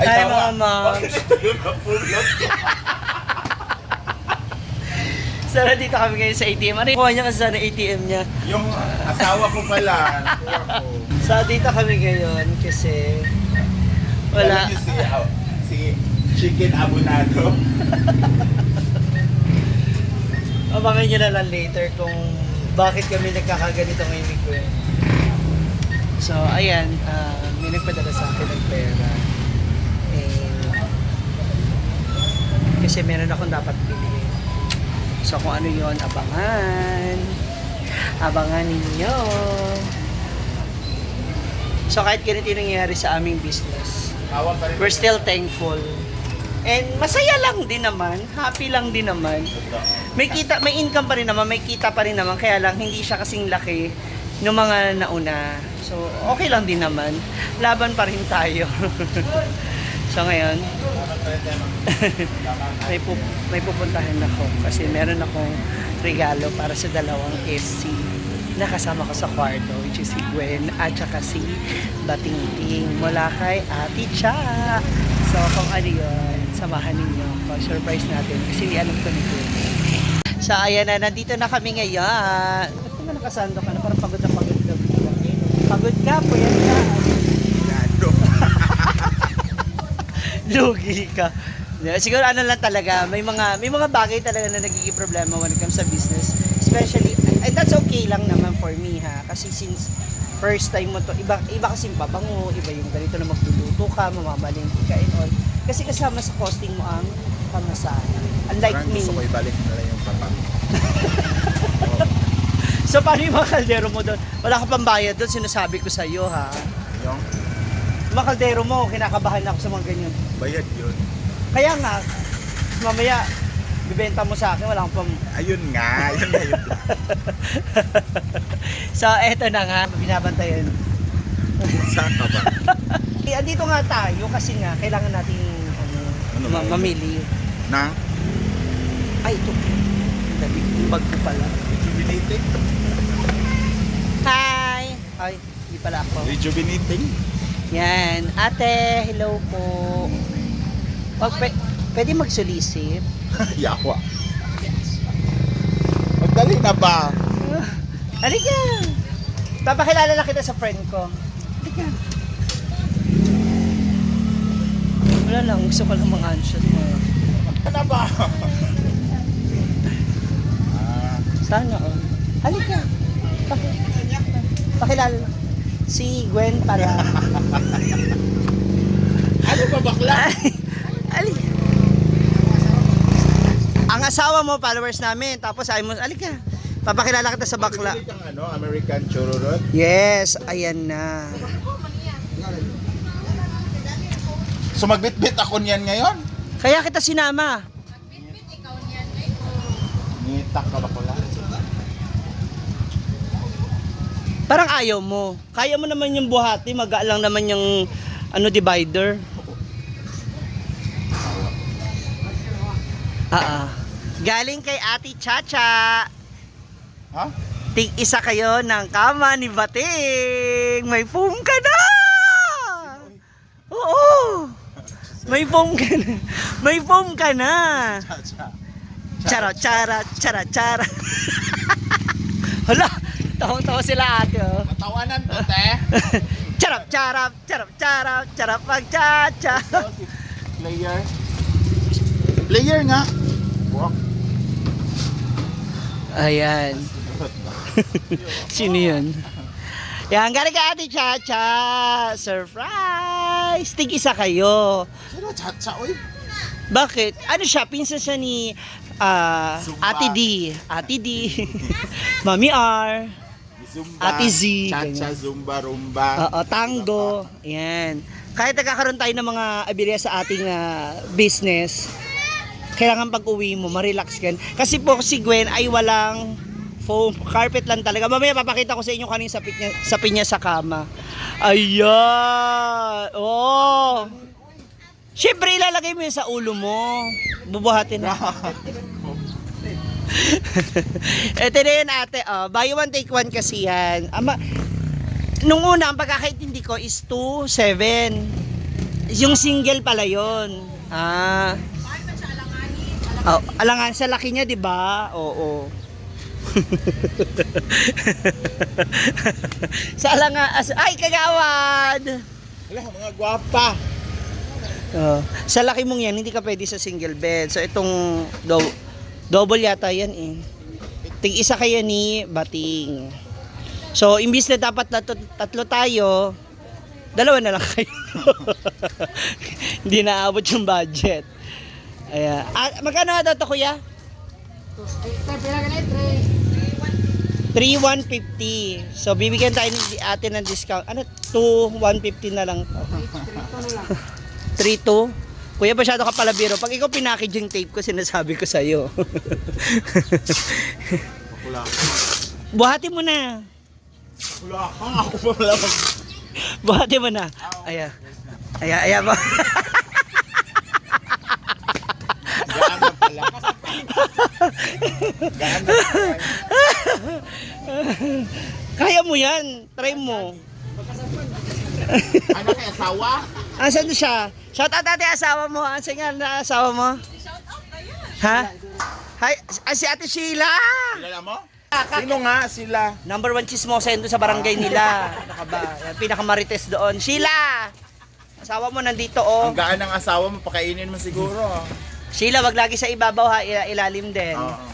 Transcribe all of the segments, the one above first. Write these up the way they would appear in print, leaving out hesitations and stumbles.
Hi, Mama. Bakit ito yung napulot? So, nandito kami ngayon sa ATM. Ano yung kuha niya kasi sa ATM niya? Yung asawa ko pala. Nakuha ko. So, dito kami ngayon kasi wala. Alam niyo si Chicken Abonado. Abangan nyo na lang later kung bakit kami nagkakaganito ngayon ni Gwen. So, ayan. May nagpadala sa akin ng pera. Kasi meron akong dapat bilhin. So, kung ano yon, abangan. Abangan ninyo. So, kahit ganito yung nangyayari sa aming business, Tawa pa rin. we're still thankful. And masaya lang din naman. Happy lang din naman. May kita, may income pa rin naman, may kita pa rin naman, kaya lang hindi siya kasing laki ng mga nauna. So, okay lang din naman. Laban pa rin tayo. So, ngayon, may pupuntahan ako kasi meron akong regalo para sa dalawang SC na kasama ko sa kwarto, which is si Gwen at saka si Batingting mula kay Ate Cha. So, kung ano yun, samahan ninyo ako. Surprise natin kasi hindi alam ko ni Gwen. So, ayan na, nandito na kami ngayon. Ba't naman nakasando ka na? Parang pagod na pagod ka. Pagod ka, puyat ka. Lugi ka. Siguro ano lang talaga, may mga bagay talaga na nagiging problema when it comes sa business. Especially, and that's okay lang naman for me ha. Kasi since first time mo to, iba kasi pabango, iba yung ganito na magluluto ka, mamamalingki ka and all. Kasi kasama sa costing mo ang pamasahe. Unlike Parang me. gusto ko ibalik na lang yung papa. So paano yung mga kaldero mo doon? Wala ka pang bayad doon, sinasabi ko sa iyo ha. Yung Mga kaldero mo, kinakabahan ako sa mga ganyan. bayad yun. Kaya nga, mamaya, bibenta mo sa akin, wala akong pang... Ayun nga, yun na yun. So, eto na nga, binabantayan. Saan ka ba? Andito nga tayo kasi nga, kailangan natin mamili. Na? Ay, ito. Dali, yung bag ko pala. Rejuvenating? Hi! Ay, hindi pala ako. Rejuvenating? Yan. Ate, hello po. Pwede magsolicit? Yawa. Magdali na ba? Halika! Papakilala na kita sa friend ko. Halika. Wala lang, gusto ko lang mga handshot mo. Ano ba? Sana oh. Halika. Pakilala. Si Gwen pala. Ano ba bakla? Halika. Ang asawa mo, followers namin. Tapos ayaw mo, halika. Papakilala kita sa bakla. Bibili kang American churros? Yes, ayan na. So magbitbit ako niyan ngayon? Kaya kita sinama. Nitak ka ba ko lang? Parang ayaw mo. Kaya mo naman yung buhati, magaan lang naman yung divider. Galing kay Ate Chacha. Ha? Tig-isa kayo ng kama ni Bating. May foam ka na! Oo! May foam ka na. May foam ka na. Chara, chara, chara, chara. Hala, tawang-tawa sila ate oh. Matawanan to, te. Charap, charap, charap, charap, charap, mag-cha-cha. Player. Player nga. Walk. Ayan. Sino yun? Yan, galing ka Ate Chacha. Surprise! Tig-isa kayo. Sino chacha, oy? Bakit? Ano siya? Pinsan siya ni Zumba. Ate D. Ate D. Mami R. Zumba. Ate Z. Chacha, Ganyan. zumba, rumba. Oo, tango. Yan. Kahit nagkakaroon tayo ng mga aberya sa ating business, kailangan pag-uwi mo, ma-relax ka. Kasi po si Gwen ay walang foam, carpet lang talaga. Mamaya papakita ko sa inyo kanina sapit niya sa kama. Ayan! Oh! Siyempre ilalagay mo yun sa ulo mo. Bubuhatin na. Ito na yun ate. Oh, buy one take one kasi yan. Nung una, ang pagkakaintindi ko is 2.7. Yung single pala yon. Ah. Oh, alangan sa laki niya, di ba? Oo. Sa alangan, ay kagawad! Wala, mga gwapa. Oh, sa laki mong yan, hindi ka pwede sa single bed. So itong double yata yan eh. Tig-isa kayo ni Bating. So imbis na dapat tatlo tayo, dalawa na lang kayo. Hindi naabot yung budget. Ayan. Magkano daw to kuya? 3,150. So bibigyan tayo ni ate ng discount. Ano? 2,150 na lang. 3,2. Kuya, masyado ka pala biro. Pag ikaw pinakage yung tape ko, sinasabi ko sa'yo. Wala. Buhati mo na. Wala ka. Ako pa wala. Buhati mo na. Ayan. Ayan ba? Gaan na pala. Gaan na pala. Kaya mo yan. Try mo. Ano kay asawa? Asan siya? Shout out ate asawa mo. Asan nga na asawa mo? Shout out na yan. Ha? Hi, si Ate Sheila. Kilala mo? Sino nga sila? Number 1 chismosa yun doon sa barangay nila. Ano ka ba? Yan, pinakamarites doon. Sheila! Asawa mo nandito oh. Ang gaan ng asawa mo, pakainin mo siguro. Sheila, wag lagi sa ibabaw ha. Ilalim din. Oo.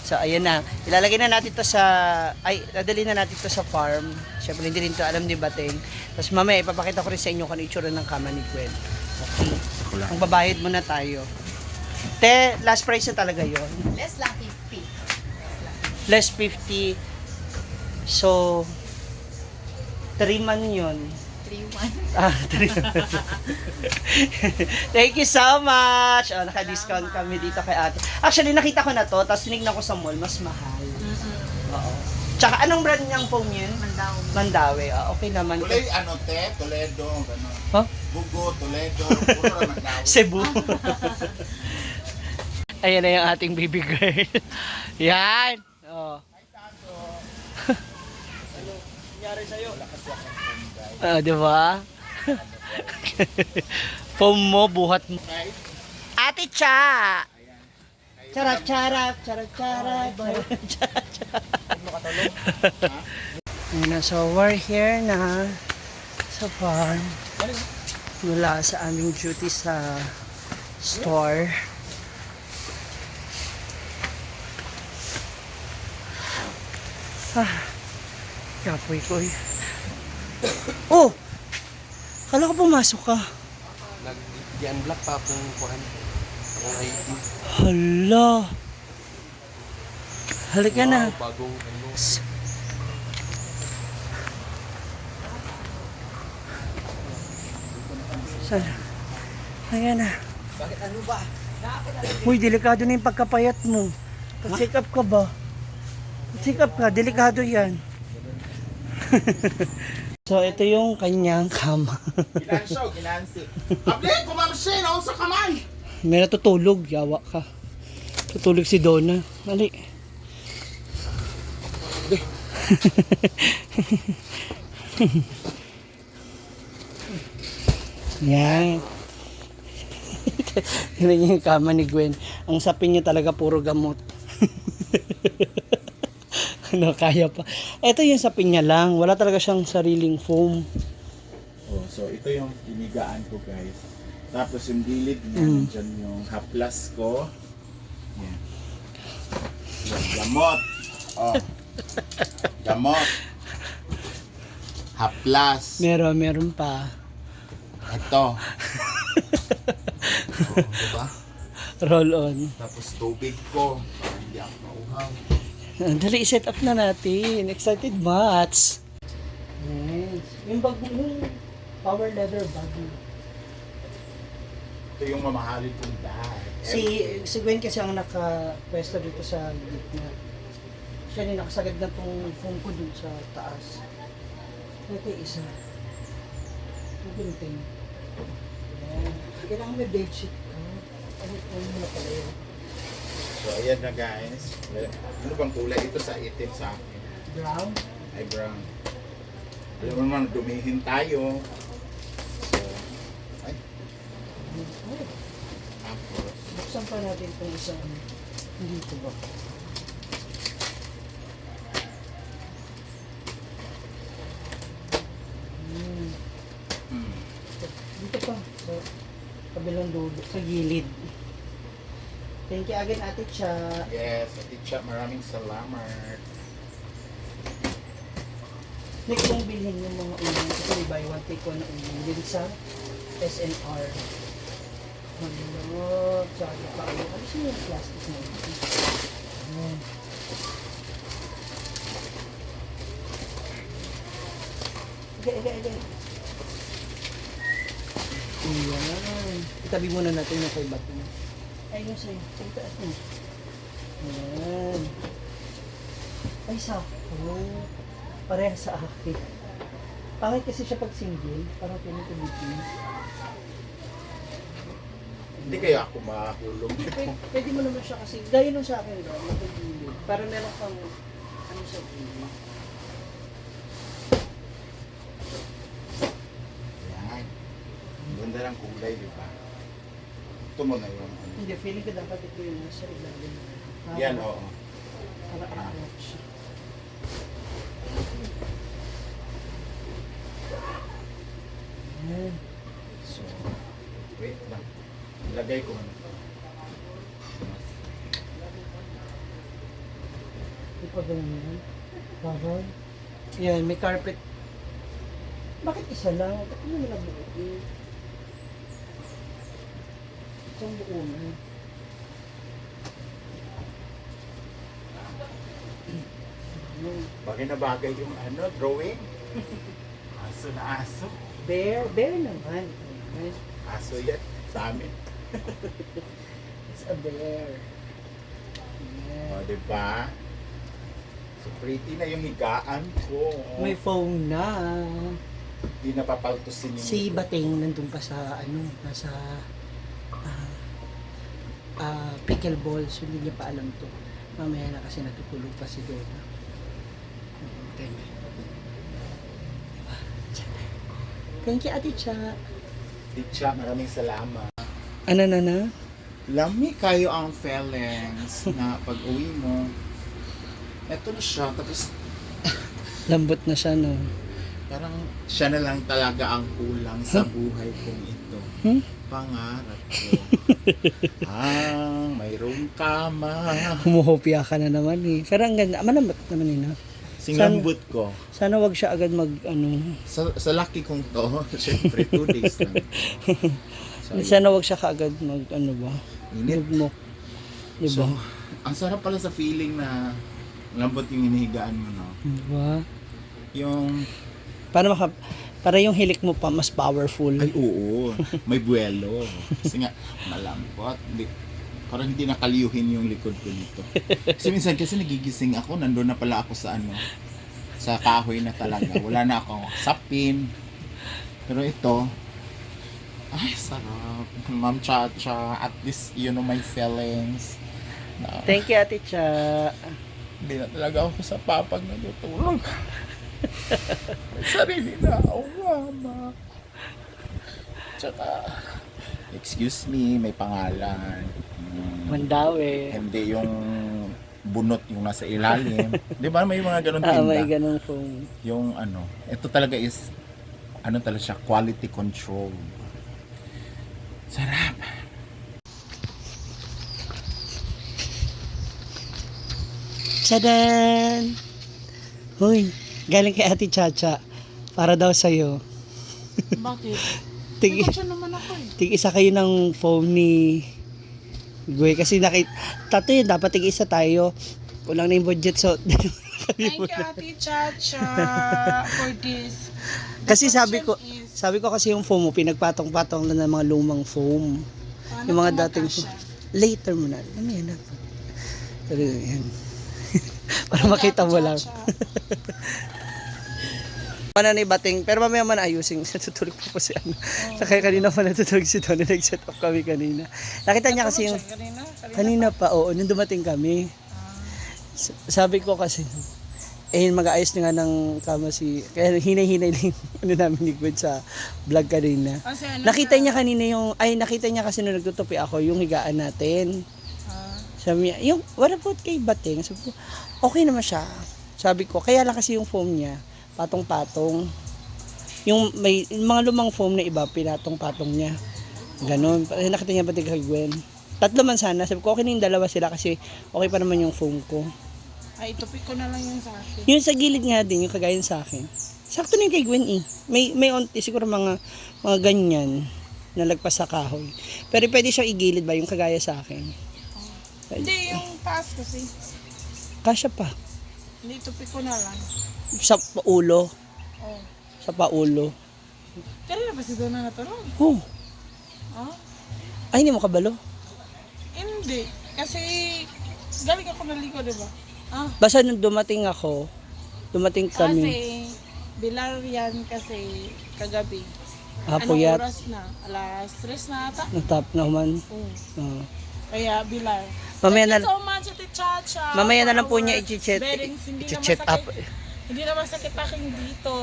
So, ayan na. Ilalagay na natin to sa... Ay, dadali na natin to sa farm. Siyempre, hindi rin to alam ni Bating. Tapos mamaya, ipapakita ko rin sa inyo kung ano itsura ng kama ni Gwen. Okay. Ang babayad muna tayo. Te, last price na talaga yon. Less lang 50. Less 50. So, 3 man yun. 3-1. Ah, 3. Thank you so much. Oh, naka-discount kami dito kay ate. Actually, nakita ko na to, tapos tinignan ko sa mall, mas mahal. Oo. Tsaka, anong brand niyang phone yun? Mandaw. Mandawi. Ah, okay naman. Kulay ano te? Toledo. Gano'n. Huh? Bugo, Toledo. Puro naman daw. Cebu. Ayan na yung ating baby girl. Yan. Oh. Di ba? Foam mo, buhat mo. Ate Cha! Charap, charap, charap, charap, charap, charap. Ayan na, so we're here na sa farm. Mula sa aming duty sa store. Kapoy ko eh. Oh! Kala ko pumasok ka. Nag-unblock pa akong kuhan. Akong ID. Hala. Halika na. Wow, bagong ano. Saan? Ayan na. Bakit ano ba? Uy, delikado na yung pagkapayat mo. Check up ka ba? Check up ka, delikado yan. So, ito yung kanyang kama. Ginansyo, ginansi. Abli, kumamsin ako sa kamay. May natutulog, yawa ka. Tutulog si Donna. Mali. Yan. Yan yung kama ni Gwen. Ang sapin niya talaga puro gamot. Ano, kaya pa. Ito yung sapin niya lang. Wala talaga siyang sariling foam. Oh, so ito yung inigaan ko guys. Tapos yung gilid niya, nandyan yung haplas ko. Yan. Yan, gamot. Oh. Gamot. Haplas. Meron pa. Ito. Oh, diba? Roll on. Tapos tubig ko. Para hindi ako mauhaw. Dali, set up na natin. Excited mats. Nice. Yung bag mo, yung power leather bag mo. Ito yung mamahalin kong dahil. Si Gwen kasi ang naka-pwesto dito sa gitna. Siya yung nakasagad na tong phone ko dun sa taas. Ito yung isa. Ito yung thing. Ayan. Kailangan may bedsheet ka. Ano mo na pala yun? So ayan na guys. Ano bang kulay ito sa itim sa akin? Brown. Ay brown. Alam mo naman, dumihin tayo. So, ay, pa natin itong isang dito ba? Dito pa, sa kabilang dulo, sa gilid. Thank you again, Ate Cha. Yes, Ate Cha, maraming salamat. Next kong bilhin yung mga ulam. Kasi may buy one, take one na ulam. Din sa SNR. Ano, tsaka pa ano. Ano siya yung plastic na ito? Ayan. Ige. Ayan. Itabi muna natin yung kay bato. Ay, yung sa'yo. Sa itaas mo. Ayan. Ay, sakto. Pareha sa akin. Pangit kasi siya pag single. Parang pinitubitin. Hindi kaya ako mahulog. Pwede mo naman siya kasi. Gaya nung sa akin, matagilid. Para meron kang ano sa gilid. Yan. Ang ganda ng kulay, di ba? Ito mo na yun. Hindi, feeling ko dapat ito yung nasa ilalim. Yan, oo. Para approach siya. Ayan. So, wait lang. Ilagay ko na. Hindi pa ganyan. Bawal. Yan, may carpet. Bakit isa lang? Bakit mo nila buuin? Isang buo na. Bagay na bagay yung ano, drawing. Aso na aso. Bear naman. Ayan. Aso yan sa amin. It's a bear. Ayan. O, di ba? So, pretty na yung higaan ko. May phone na. Hindi napapaltusin yung Si Bating nandun pa sa nasa pickleball, so hindi niya pa alam to. Mamaya na kasi natutulog pa si Donna. Diba? Thank you, Ate Cha. Ticha, maraming salamat. Ano na? Lami kayo ang feelings na pag uwi mo. Eto na siya, tapos Lambot na siya, no? parang siya na lang talaga ang kulang sa buhay kong ito. Pangarap ko. Mayroong kama. Humuhopya ka na naman eh. Pero ang ganda, malambot naman eh, no? Singlambot ko. Sana wag siya agad Sa laki kong to, syempre 2 days lang. So, sana wag siya kaagad ba? init. Mo. Diba? So, ang sarap pala sa feeling na lambot yung inihigaan mo, no? Diba? Yung, Para yung hilik mo pa mas powerful. ay oo, may buwelo. Kasi nga, malambot. Parang hindi nakaliyuhin yung likod ko nito. Kasi minsan kasi nagigising ako, nandun na pala ako sa sa kahoy na talaga. Wala na akong sapin. Pero ito, ay sarap. Ma'am Chacha, at least you know my feelings. Na, Thank you, Ate Cha. hindi na talaga ako sa papag natutulog. May sarili na ako, mama. Tsaka, excuse me, may pangalan. Mandawi. Hindi yung bunot yung nasa ilalim. Di ba may mga ganun tinda? May ganun phone. Yung ito talaga is, talaga siya, quality control. Sarap. Tadaan! Hoy, galing kay Ate Chacha. Para daw sa'yo. Bakit? Tig, Siya naman ako eh. tig-isa kayo ng phone ni Gwe. Kasi tato yun, dapat tig-isa tayo. Kulang na yung budget, so Thank you, Ate Chacha, for this. kasi sabi ko kasi yung foam mo, pinagpatong-patong na ng mga lumang foam. Paano Yung mga ito dating magkasya? later mo na. Ano yan? Pero yan. Para makita mo lang. Mana ni Bating, pero mamaya man ayusin. Natutulog pa po si Kaya kanina pa natutulog si Tony. Nag-set up kami kanina. Nakita niya kasi yung kanina pa, oo, nung dumating kami. Sabi ko kasi, Eh, mag-aayos na nga ng kama si... Kaya hinay-hinay lang yung ano namin ni Gwen sa vlog kanina. Kasi ano Nakita niya kanina yung... Ay, nakita niya kasi nung nagtutupi ako yung higaan natin. Sabi niya, yung what about kay Bating? Sabi ko, okay naman siya. Sabi ko, kaya lang kasi yung foam niya, patong-patong. Yung may yung mga lumang foam na iba, pinatong-patong niya. Ganon. Nakita niya Bating kay Gwen. 3 man sana. Sabi ko, okay na yung 2 sila kasi okay pa naman yung foam ko. Ay, itupik ko na lang yung sa akin. Yung sa gilid nga din, yung kagaya sa akin. Sakto na yung kay Gwen eh. May onti, siguro mga ganyan na lagpas sa kahoy. Pero pwede siyang igilid ba yung kagaya sa akin. Hindi, yung taas kasi. Kasya pa. Hindi, itupik ko na lang. Sa paulo. Oh. Sa paulo. Kanina ba si Donna natulog? Oh. Oh? Ay, hindi mo kabalo. Hindi. Kasi, galing ako naligo, di ba? Ah, Basta nung dumating kami. kasi, bilar yan kasi kagabi. Anong Puyat. oras na? Alas 3 na ata? Natap na human. Oo. Kaya bilar. Mamaya na, Thank you so much, Ate Chacha. mamaya na lang po for niya our i-chat. bearings. Hindi na I-chat up. masakit. Hindi na masakit aking dito.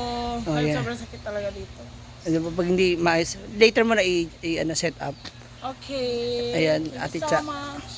Oh, yeah. Sobrang sakit talaga dito. Ano ba, pag hindi maayos, later mo na set up. Okay. Ayan, Thank Ate you so Cha. much.